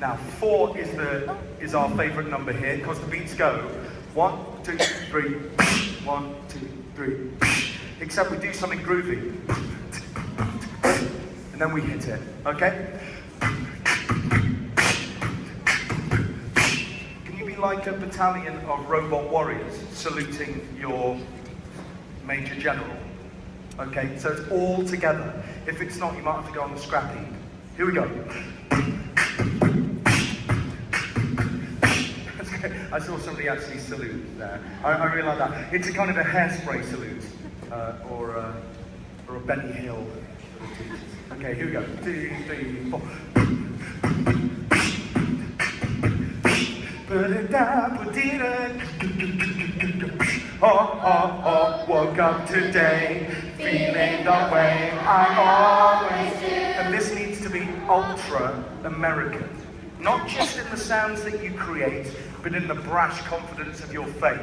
Now 4 is our favourite number here, because the beats go 1, 2, 3, 1, 2, 3, except we do something groovy, and then we hit it, okay? Can you be like a battalion of robot warriors saluting your Major General? Okay, so it's all together. If it's not, you might have to go on the scrap heap. Here we go. I saw somebody actually salute there. I really like that. It's a kind of a hairspray salute, or a Benny Hill. Okay, here we go. 2, 3, 4. Woke up today, feeling the way I always do. And this needs to be ultra American. Not just in the sounds that you create, but in the brash confidence of your face.